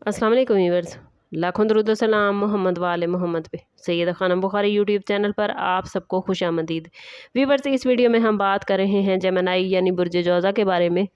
अस्सलाम वालेकुम व्यूअर्स, लाखों दरूद व सलाम मोहम्मद वाले मोहम्मद पे। सैयदा खानम बुखारी यूट्यूब चैनल पर आप सबको खुशामदीद। व्यूअर्स, इस वीडियो में हम बात कर रहे हैं जेमिनी यानी बुर्ज जोज़ा के बारे में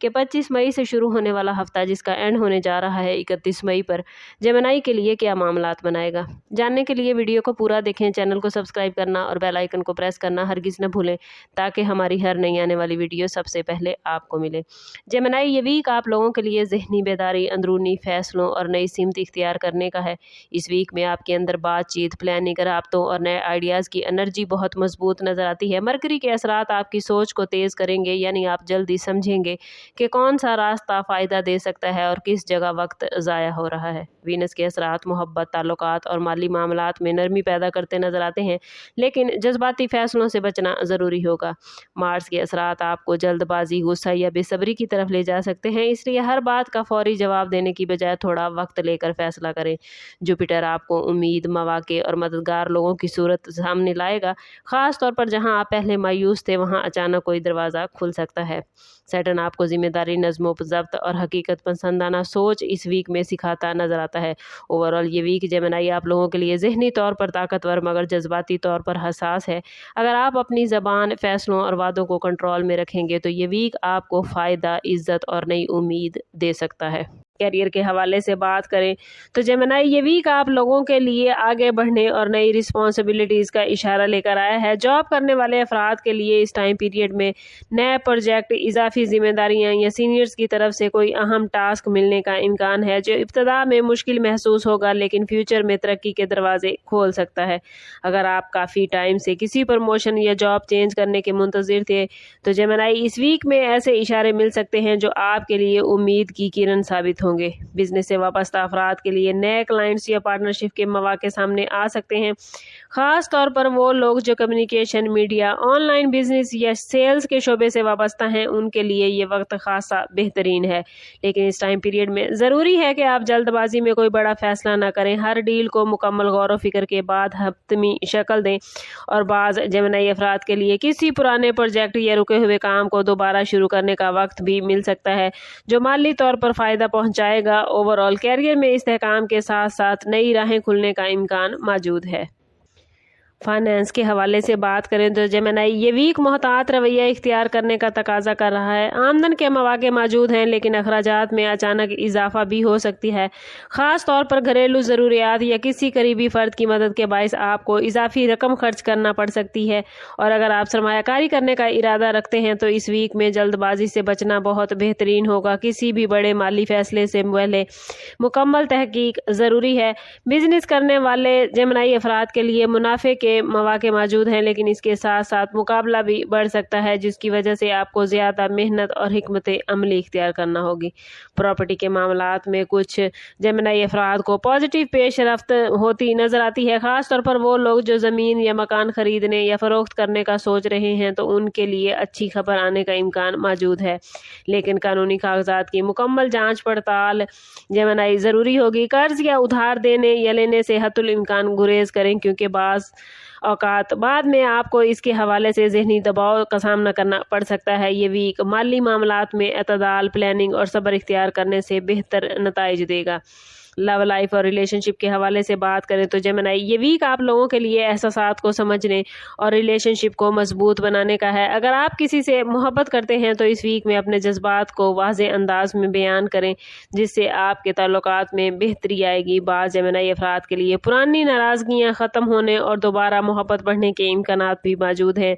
कि 25 मई से शुरू होने वाला हफ्ता जिसका एंड होने जा रहा है 31 मई पर, जेमिनी के लिए क्या मामलात बनाएगा। जानने के लिए वीडियो को पूरा देखें, चैनल को सब्सक्राइब करना और बेल आइकन को प्रेस करना हरगिज़ न भूलें ताकि हमारी हर नई आने वाली वीडियो सबसे पहले आपको मिले। जेमिनी ये वीक आप लोगों के लिए ज़हनी बेदारी, अंदरूनी फ़ैसलों और नई सिमत इख्तियार करने का है। इस वीक में आपके अंदर बातचीत, प्लानिंग, राब्तों और नए आइडियाज़ की एनर्जी बहुत मजबूत नज़र आती है। मरकरी के असरात आपकी सोच को तेज़ करेंगे, यानी आप जल्दी समझेंगे कि कौन सा रास्ता फ़ायदा दे सकता है और किस जगह वक्त ज़ाया हो रहा है। वीनस के असरात मोहब्बत, ताल्लुकात और माली मामलात में नरमी पैदा करते नज़र आते हैं, लेकिन जज्बाती फ़ैसलों से बचना ज़रूरी होगा। मार्स के असरात आपको जल्दबाजी, गुस्सा या बेसब्री की तरफ ले जा सकते हैं, इसलिए हर बात का फ़ौरी जवाब देने की बजाय थोड़ा वक्त लेकर फ़ैसला करें। जुपिटर आपको उम्मीद, मौक़े और मददगार लोगों की सूरत सामने लाएगा, ख़ास तौर पर जहाँ आप पहले मायूस थे वहाँ अचानक कोई दरवाज़ा खुल सकता है। सैटर्न आपको ज़िम्मेदारी, नज़्म ज़ब्त और हकीकत पसंदाना सोच इस वीक में सिखाता नज़र आता है। ओवरऑल ये वीक जेमिनी आप लोगों के लिए ज़हनी तौर पर ताकतवर मगर जज्बाती तौर पर हसास है। अगर आप अपनी ज़बान, फ़ैसलों और वादों को कंट्रोल में रखेंगे तो ये वीक आपको फ़ायदा, इज़्ज़त और नई उम्मीद दे सकता है। कैरियर के हवाले से बात करें तो जेमिनी ये वीक आप लोगों के लिए आगे बढ़ने और नई रिस्पॉन्सिबिलिटीज़ का इशारा लेकर आया है। जॉब करने वाले अफराद के लिए इस टाइम पीरियड में नए प्रोजेक्ट, इजाफी जिम्मेदारियां या सीनियर्स की तरफ से कोई अहम टास्क मिलने का इम्कान है जो इब्तदा में मुश्किल महसूस होगा, लेकिन फ्यूचर में तरक्की के दरवाजे खोल सकता है। अगर आप काफ़ी टाइम से किसी प्रमोशन या जॉब चेंज करने के मुंतज़िर थे तो जेमिनी इस वीक में ऐसे इशारे मिल सकते हैं जो आपके लिए उम्मीद की किरण साबित होंगे। बिजनेस से वाबस्ता अफराद के लिए नए क्लाइंट्स या पार्टनरशिप के मौके सामने आ सकते हैं, खास तौर पर वो लोग जो कम्युनिकेशन, मीडिया, ऑनलाइन बिजनेस या सेल्स के शोबे से वाबस्ता हैं, उनके लिए ये वक्त खासा बेहतरीन है। लेकिन इस टाइम पीरियड में ज़रूरी है कि आप जल्दबाजी में कोई बड़ा फैसला ना करें। हर डील को मुकम्मल गौर व फिक्र के बाद हतमी शक्ल दें और बाज़ जेमिनी अफराद के लिए किसी पुराने प्रोजेक्ट या रुके हुए काम को दोबारा शुरू करने का वक्त भी मिल सकता है जो माली तौर पर फ़ायदा पहुँचाएगा। ओवरऑल कैरियर में इस्तेहकाम के साथ साथ नई राहें खुलने का इम्कान मौजूद है। फाइनेंस के हवाले से बात करें तो जेमिनी ये वीक मोहतात रवैया इख्तियार करने का तकाजा कर रहा है। आमदन के मौके मौजूद हैं, लेकिन अखराजात में अचानक इजाफा भी हो सकती है। ख़ास तौर पर घरेलू ज़रूरियात या किसी करीबी फ़र्द की मदद के बायस आपको इजाफी रकम खर्च करना पड़ सकती है। और अगर आप सरमायाकारी करने का इरादा रखते हैं तो इस वीक में जल्दबाजी से बचना बहुत बेहतरीन होगा। किसी भी बड़े माली फैसले से पहले मुकम्मल तहकीक ज़रूरी है। बिजनेस करने वाले जेमिनी अफराद के लिए मुनाफे के मौके मौजूद हैं, लेकिन इसके साथ साथ मुकाबला भी बढ़ सकता है, जिसकी वजह से आपको ज़्यादा मेहनत और हिकमत अमली इख्तियार करना होगी। प्रॉपर्टी के मामलात में कुछ जेमिनी अफराद को पॉजिटिव पेश रफ्त होती नज़र आती है, ख़ास तौर पर वो लोग जो ज़मीन या मकान ख़रीदने या फ़रोख्त करने का सोच रहे हैं तो उनके लिए अच्छी खबर आने का इम्कान मौजूद है। लेकिन कानूनी कागजात की मुकम्मल जाँच पड़ताल जेमिनी ज़रूरी होगी। कर्ज या उधार देने या लेने से हत्तुल इम्कान गुरेज करें, क्योंकि बाज़ औकात बाद में आपको इसके हवाले से ज़हनी दबाव का सामना करना पड़ सकता है। ये वीक माली मामलात में एतदाल, प्लानिंग और सब्र इख्तियार करने से बेहतर नताइज देगा। लव लाइफ और रिलेशनशिप के हवाले से बात करें तो जेमिनी ये वीक आप लोगों के लिए एहसासात को समझने और रिलेशनशिप को मजबूत बनाने का है। अगर आप किसी से मोहब्बत करते हैं तो इस वीक में अपने जज्बात को वाज़ेह अंदाज में बयान करें, जिससे आपके ताल्लुकात में बेहतरी आएगी। बाज़ जेमिनी अफराद के लिए पुरानी नाराज़गियाँ ख़त्म होने और दोबारा मोहब्बत बढ़ने के इम्कानात भी मौजूद हैं,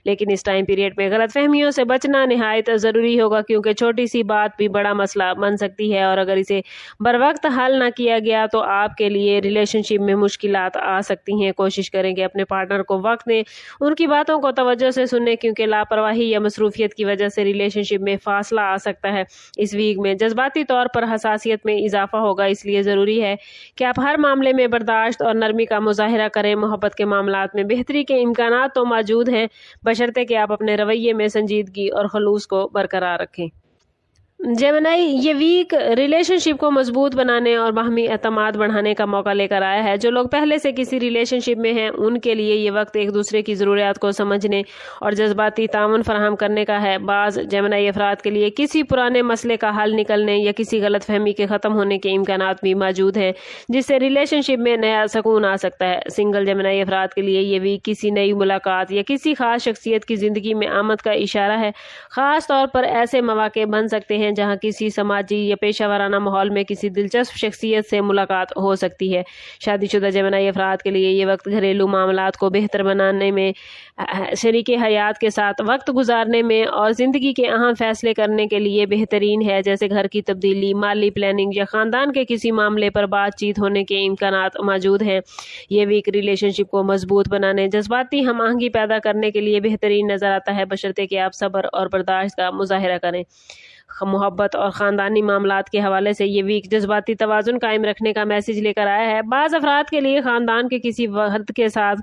लेकिन इस टाइम पीरियड में गलतफहमियों से बचना नहायत ज़रूरी होगा, क्योंकि छोटी सी बात भी बड़ा मसला बन सकती है और अगर इसे बर वक्त हल किया गया तो आपके लिए रिलेशनशिप में मुश्किलात आ सकती हैं। कोशिश करें कि अपने पार्टनर को वक्त दें, उनकी बातों को तवज्जो से सुनें, क्योंकि लापरवाही या मसरूफियत की वजह से रिलेशनशिप में फासला आ सकता है। इस वीक में जज्बाती तौर पर हसासियत में इजाफा होगा, इसलिए ज़रूरी है कि आप हर मामले में बर्दाश्त और नरमी का मुजाहिरा करें। मोहब्बत के मामलात में बेहतरी के इम्कानात तो मौजूद हैं, बशर्ते कि आप अपने रवैये में संजीदगी और खलूस को बरकरार रखें। जेमिनी, ये वीक रिलेशनशिप को मजबूत बनाने और बाहमी एतमाद बढ़ाने का मौका लेकर आया है। जो लोग पहले से किसी रिलेशनशिप में हैं उनके लिए ये वक्त एक दूसरे की ज़रूरियात को समझने और जज्बाती ताउन फराहम करने का है। बाज़ जेमिनी अफराद के लिए किसी पुराने मसले का हल निकलने या किसी गलत फहमी के ख़त्म होने के इम्कानात भी मौजूद हैं, जिससे रिलेशनशिप में नया सुकून आ सकता है। सिंगल जेमिनी अफराद के लिए ये वीक किसी नई मुलाकात या किसी खास शख्सियत की ज़िंदगी में आमद का इशारा है। ख़ास तौर पर ऐसे मौके बन सकते हैं जहां किसी समाजी या पेशा वराना माहौल में किसी दिलचस्प शख्सियत से मुलाकात हो सकती है। शादीशुदा जेमिनी अफराद के लिए ये वक्त घरेलू मामलात को बेहतर बनाने में, शरीके हयात के साथ वक्त गुजारने में और ज़िंदगी के अहम फैसले करने के लिए बेहतरीन है, जैसे घर की तब्दीली, माली प्लानिंग या ख़ानदान के किसी मामले पर बातचीत होने के इम्कानात मौजूद हैं। ये वीक रिलेशनशिप को मजबूत बनाने, जज्बाती हम आहंगी पैदा करने के लिए बेहतरीन नज़र आता है, बशर्ते कि आप सब्र और बर्दाश्त का मुजाहिरा करें। मोहब्बत और ख़ानदानी मामलात के हवाले से ये वीक जज्बाती तवाज़ुन कायम रखने का मैसेज लेकर आया है। बाज़ अफराद के लिए ख़ानदान के किसी फर्द के साथ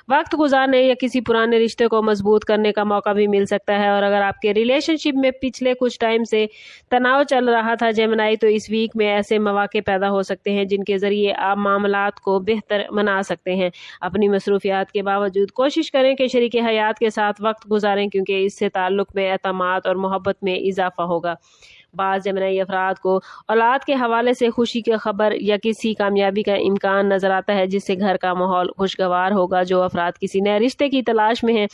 वक्त गुजारने या किसी पुराने रिश्ते को मजबूत करने का मौका भी मिल सकता है। और अगर आपके रिलेशनशिप में पिछले कुछ टाइम से तनाव चल रहा था जेमिनी, तो इस वीक में ऐसे मौके पैदा हो सकते हैं जिनके ज़रिए आप मामलात को बेहतर बना सकते हैं। अपनी मसरूफियात के बावजूद कोशिश करें कि शरीके हयात के साथ वक्त गुजारें, क्योंकि इससे ताल्लुक़ में एतमाद और मोहब्बत में इजाफा होगा। बाज़ जेमिनी अफराद को औलाद के हवाले से खुशी की खबर या किसी कामयाबी का इम्कान नज़र आता है, जिससे घर का माहौल खुशगवार होगा। जो अफराद किसी नए रिश्ते की तलाश में हैं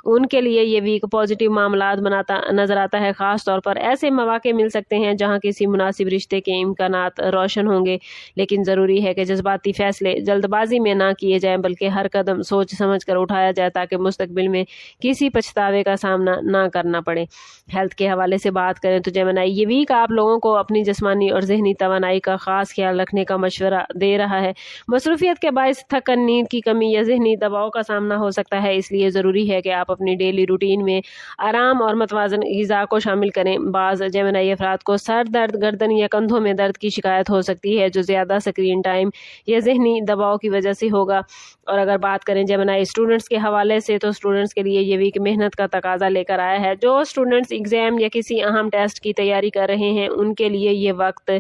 उनके लिए ये वीक पॉजिटिव मामलात बनाता नज़र आता है। ख़ास तौर पर ऐसे मौके मिल सकते हैं जहां किसी मुनासिब रिश्ते के इम्कानात रोशन होंगे, लेकिन ज़रूरी है कि जज्बाती फ़ैसले जल्दबाजी में ना किए जाएँ, बल्कि हर कदम सोच समझ कर उठाया जाए ताकि मुस्तकबिल में किसी पछतावे का सामना ना करना पड़े। हेल्थ के हवाले से बात करें तो जेमिनी, ये वीक आप लोगों को अपनी जिस्मानी और जहनी तवानाई का खास ख्याल रखने का मशवरा दे रहा है। मसरूफियत के बायस थकन, नींद की कमी या जहनी दबाव का सामना हो सकता है, इसलिए ज़रूरी है कि आप अपनी डेली रूटीन में आराम और मतवाज़न ग़िज़ा को शामिल करें। बाज़ जेमिनी अफराद को सर दर्द, गर्दन या कंधों में दर्द की शिकायत हो सकती है, जो ज़्यादा स्क्रीन टाइम या जहनी दबाव की वजह से होगा। और अगर बात करें जेमिनी स्टूडेंट्स के हवाले से, तो स्टूडेंट्स के लिए ये वीक मेहनत का तकाजा लेकर आया है। जो स्टूडेंट्स एग्ज़ाम या किसी अहम टेस्ट की तैयारी कर रहे हैं उनके लिए ये वक्त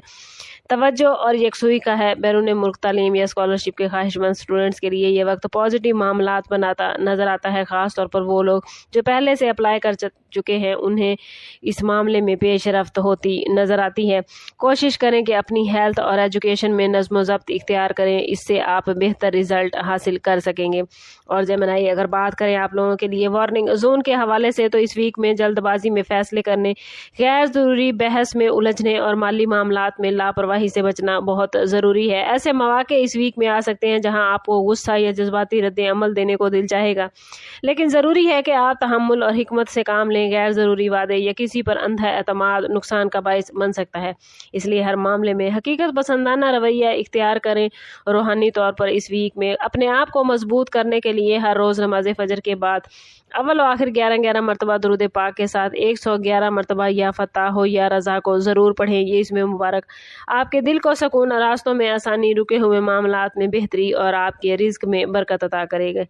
तवज्जो और यकसुई का है। बैरून मुल्क तालीम या स्कॉलरशिप के ख्वाहिशमंद स्टूडेंट्स के लिए ये वक्त पॉजिटिव मामलात बनाता नज़र आता है। ख़ास तौर पर वो लोग जो पहले से अप्लाई कर चुके हैं उन्हें इस मामले में पेश रफ्त होती नज़र आती है। कोशिश करें कि अपनी हेल्थ और एजुकेशन में नज़्म व ज़ब्त इख्तियार करें, इससे आप बेहतर रिज़ल्ट हासिल कर सकेंगे। और जेमिनी, अगर बात करें आप लोगों के लिए वार्निंग जोन के हवाले से, तो इस वीक में जल्दबाजी में फ़ैसले करने, गैर ज़रूरी बहस में उलझने और माली मामलात में लापरवाही से बचना बहुत ज़रूरी है। ऐसे मौके इस वीक में आ सकते हैं जहां आपको गुस्सा या जज्बाती रद्द अमल देने को दिल चाहेगा, लेकिन ज़रूरी है कि आप तहम्मुल और हिकमत से काम लें। गैर ज़रूरी वादे या किसी पर अंधा एतमाद नुकसान का बायस बन सकता है, इसलिए हर मामले में हकीकत पसंदाना रवैया इख्तियार करें। रूहानी तौर पर इस वीक में अपने आप को मजबूत करने के लिए हर रोज़ नमाज फजर के बाद अव्वल व आखिर 11-11 मरतबा दुरूद पाक के साथ 111 मरतबा या फताह हो या रज़ा को ज़रूर पढ़ें। ये इसमें मुबारक आपके दिल को सुकून, रास्तों में आसानी, रुके हुए मामलात में बेहतरी और आपके रिज़्क में बरकत अता करेगा।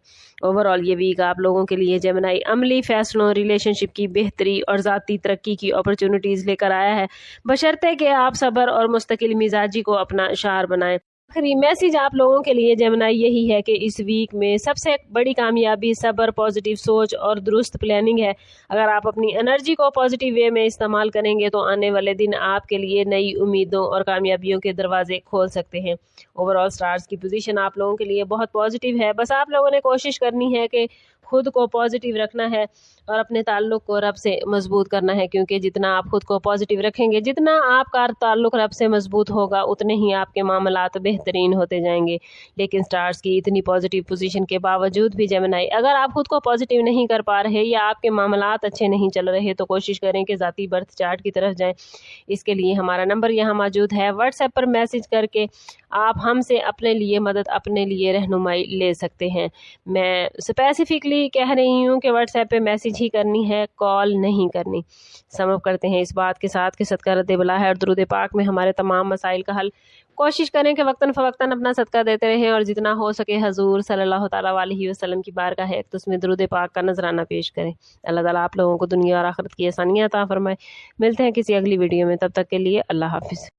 ओवरऑल ये वीक आप लोगों के लिए जेमिनी अमली फैसलों, रिलेशनशिप की बेहतरी और ज़ाती तरक्की की अपॉर्चुनिटीज़ लेकर आया है, बशर्ते कि आप सब्र और मुस्तकिल मिजाजी को अपना शार बनाएं। आखिरी मैसेज आप लोगों के लिए जेमिनी यही है कि इस वीक में सबसे बड़ी कामयाबी सब्र, पॉजिटिव सोच और दुरुस्त प्लानिंग है। अगर आप अपनी एनर्जी को पॉजिटिव वे में इस्तेमाल करेंगे तो आने वाले दिन आपके लिए नई उम्मीदों और कामयाबियों के दरवाजे खोल सकते हैं। ओवरऑल स्टार्स की पोजीशन आप लोगों के लिए बहुत पॉजिटिव है। बस आप लोगों ने कोशिश करनी है कि खुद को पॉजिटिव रखना है और अपने ताल्लुक़ को रब से मजबूत करना है, क्योंकि जितना आप खुद को पॉजिटिव रखेंगे, जितना आपका ताल्लुक़ रब से मजबूत होगा, उतने ही आपके मामलात बेहतरीन होते जाएंगे। लेकिन स्टार्स की इतनी पॉजिटिव पोजीशन के बावजूद भी जेमिनी, अगर आप खुद को पॉजिटिव नहीं कर पा रहे या आपके मामलात अच्छे नहीं चल रहे, तो कोशिश करें कि ज़ाती बर्थ चार्ट की तरफ जाएं। इसके लिए हमारा नंबर यहाँ मौजूद है। व्हाट्सएप पर मैसेज करके आप हमसे अपने लिए मदद, अपने लिए रहनुमाई ले सकते हैं। मैं स्पेसिफिकली بھی کہہ رہی ہوں کہ واٹس ایپ پہ میسیج ہی کرنی ہے، کال نہیں کرنی۔ سم اپ کرتے ہیں اس بات کے ساتھ کہ صدقہ رد بلا ہے اور درود پاک میں ہمارے تمام مسائل کا حل۔ کوشش کریں کہ وقتاً فوقتاً اپنا صدقہ دیتے رہیں اور جتنا ہو سکے حضور صلی اللہ تعالیٰ علیہ وسلم کی بارگاہ ہے تو اس میں درود پاک کا نذرانہ پیش کریں۔ اللہ تعالیٰ آپ لوگوں کو دنیا اور آخرت کی آسانیاں عطا فرمائے۔ ملتے ہیں کسی اگلی ویڈیو میں، تب تک کے لیے اللہ حافظ۔